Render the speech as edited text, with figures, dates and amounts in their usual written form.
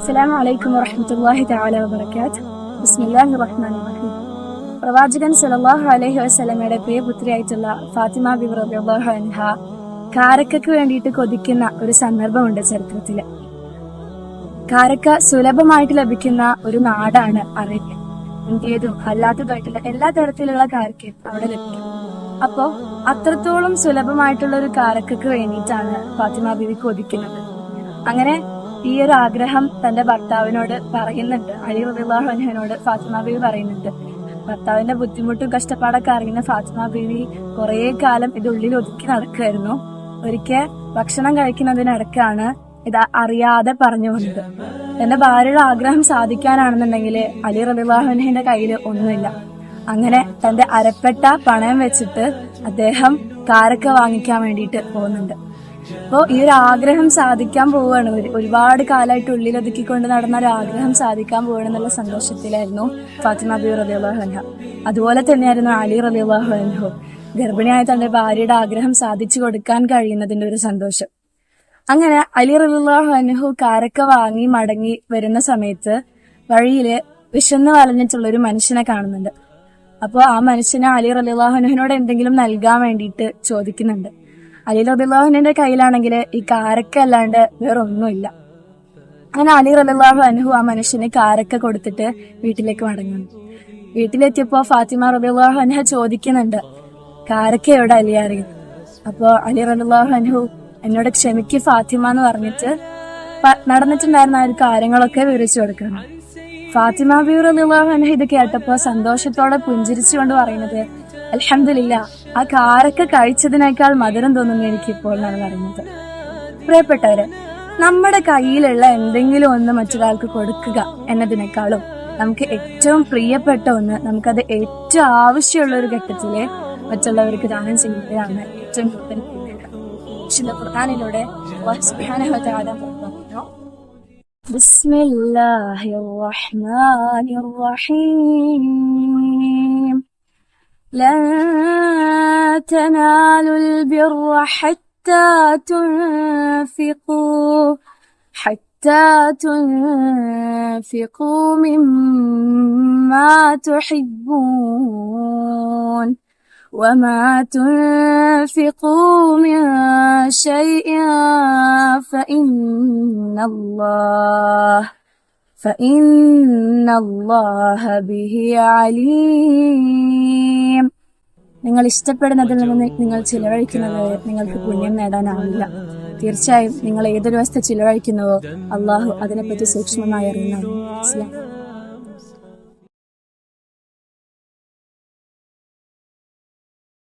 അസ്സലാമു അലൈക്കും വറഹ്മത്തുള്ളാഹി തആല വബറകാതുഹു. ബിസ്മില്ലാഹിർ റഹ്മാനിർ റഹീം. പ്രവാചകൻ സല്ലല്ലാഹു അലൈഹി വസല്ലമയുടെ പ്രിയപുത്രിയായിട്ടുള്ള ഫാത്തിമ ബിബി റളിയല്ലാഹു അൻഹ കാരക്കയ്ക്ക് വേണ്ടിയിട്ട് കൊതിക്കുന്ന ഒരു സന്ദർഭമുണ്ട് ചരിത്രത്തില്. കാരക്ക സുലഭമായിട്ട് ലഭിക്കുന്ന ഒരു നാടാണ് അറേബ്യ. ഇന്ത്യതും അല്ലാത്തതായിട്ടുള്ള എല്ലാ തരത്തിലുള്ള കാരക്കയും അവിടെ ലഭിക്കും. അപ്പോ അത്രത്തോളം സുലഭമായിട്ടുള്ള ഒരു കാരക്കയ്ക്ക് വേണ്ടിയിട്ടാണ് ഫാത്തിമ ബിബി കൊതിക്കുന്നത്. അങ്ങനെ ഈ ഒരു ആഗ്രഹം തന്റെ ഭർത്താവിനോട് പറയുന്നുണ്ട്. അലി റളിയല്ലാഹു അൻഹുവിനോട് ഫാത്തിമ ബീവി പറയുന്നുണ്ട്. ഭർത്താവിന്റെ ബുദ്ധിമുട്ടും കഷ്ടപ്പാടൊക്കെ അറിയുന്ന ഫാത്തിമ ബീവി കുറെ കാലം ഇത് ഉള്ളിൽ ഒതുക്കി നടക്കുകയായിരുന്നു. ഒരിക്കൽ ഭക്ഷണം കഴിക്കുന്നതിനിടക്കാണ് ഇത് അറിയാതെ പറഞ്ഞു വന്നത്. തന്റെ ഭാര്യയുടെ ആഗ്രഹം സാധിക്കാനാണെന്നുണ്ടെങ്കിൽ അലി റളിയല്ലാഹു അൻഹുവിന്റെ കയ്യിൽ ഒന്നുമില്ല. അങ്ങനെ തന്റെ അരപ്പെട്ട പണയം വെച്ചിട്ട് അദ്ദേഹം കാരക്ക വാങ്ങിക്കാൻ വേണ്ടിയിട്ട് പോകുന്നുണ്ട്. അപ്പോ ഈ ഒരു ആഗ്രഹം സാധിക്കാൻ പോവുകയാണ്. ഒരുപാട് കാലമായിട്ട് ഉള്ളിലൊതുക്കിക്കൊണ്ട് നടന്ന ഒരു ആഗ്രഹം സാധിക്കാൻ പോവുകയാണെന്നുള്ള സന്തോഷത്തിലായിരുന്നു ഫാത്തിമ ബീവി റളിയല്ലാഹു അൻഹ. അതുപോലെ തന്നെയായിരുന്നു അലി റളിയല്ലാഹു അൻഹു. ഗർഭിണിയായ തന്റെ ഭാര്യയുടെ ആഗ്രഹം സാധിച്ചു കൊടുക്കാൻ കഴിയുന്നതിന്റെ ഒരു സന്തോഷം. അങ്ങനെ അലി റളിയല്ലാഹു അൻഹു കാരക്ക വാങ്ങി മടങ്ങി വരുന്ന സമയത്ത് വഴിയില് വിശന്ന് വലഞ്ഞിട്ടുള്ള ഒരു മനുഷ്യനെ കാണുന്നുണ്ട്. അപ്പോ ആ മനുഷ്യനെ അലി റളിയല്ലാഹു അൻഹുവിനോട് എന്തെങ്കിലും നൽകാൻ വേണ്ടിയിട്ട് ചോദിക്കുന്നുണ്ട്. അലി റളിയല്ലാഹു അൻഹുവിന്റെ കയ്യിലാണെങ്കിൽ ഈ കാരക്ക അല്ലാണ്ട് വേറൊന്നുമില്ല. അങ്ങനെ അലി റളിയല്ലാഹു അൻഹു ആ മനുഷ്യന് കാരക്ക കൊടുത്തിട്ട് വീട്ടിലേക്ക് മടങ്ങുന്നു. വീട്ടിലെത്തിയപ്പോ ഫാത്തിമ റളിയല്ലാഹു അൻഹ ചോദിക്കുന്നുണ്ട്, കാരക്ക എവിടെ അലി അറിയും? അപ്പോ അലി റളിയല്ലാഹു അൻഹു എന്നോട് ക്ഷമിക്ക് ഫാത്തിമ എന്ന് പറഞ്ഞിട്ട് നടന്നിട്ടുണ്ടായിരുന്ന ആ ഒരു കാര്യങ്ങളൊക്കെ വിവരിച്ചു കൊടുക്കണം. ഫാത്തിമ ബീവി റളിയല്ലാഹു അൻഹ ഇത് കേട്ടപ്പോ സന്തോഷത്തോടെ പുഞ്ചിരിച്ചുകൊണ്ട് പറയുന്നത്, അൽഹംദുലില്ലാ, ആ കാരക്ക കഴിച്ചതിനേക്കാൾ മധുരം തോന്നുന്നു എനിക്കിപ്പോൾ എന്നാണ് പറയുന്നത്. പ്രിയപ്പെട്ടവരെ, നമ്മുടെ കയ്യിലുള്ള എന്തെങ്കിലും ഒന്ന് മറ്റൊരാൾക്ക് കൊടുക്കുക എന്നതിനേക്കാളും നമുക്ക് ഏറ്റവും പ്രിയപ്പെട്ട ഒന്ന്, നമുക്കത് ഏറ്റവും ആവശ്യമുള്ള ഒരു ഘട്ടത്തില് മറ്റുള്ളവർക്ക് ദാനം ചെയ്യുന്നതാണ് ഏറ്റവും കൂടുതൽ വിശുദ്ധ ഖുർആനിലൂടെ അല്ലാഹു സുബ്ഹാനഹു വ തആല പറഞ്ഞു, ബിസ്മില്ലാഹിർ റഹ്മാനിർ റഹീം لن تنالوا البر حتى تنفقوا مما تحبون وما تنفقوا من شيء فإن الله به عليم. നിങ്ങൾ ഇഷ്ടപ്പെടുന്നതിൽ നിന്ന് നിങ്ങൾ ചിലവഴിക്കുന്നത് നിങ്ങൾക്ക് പുണ്യം നേടാനാവില്ല. തീർച്ചയായും നിങ്ങൾ ഏതൊരു വസ്തു ചിലവഴിക്കുന്നുവോ അള്ളാഹു അതിനെപ്പറ്റി സൂക്ഷ്മമായി അറിയുന്നതാണ്.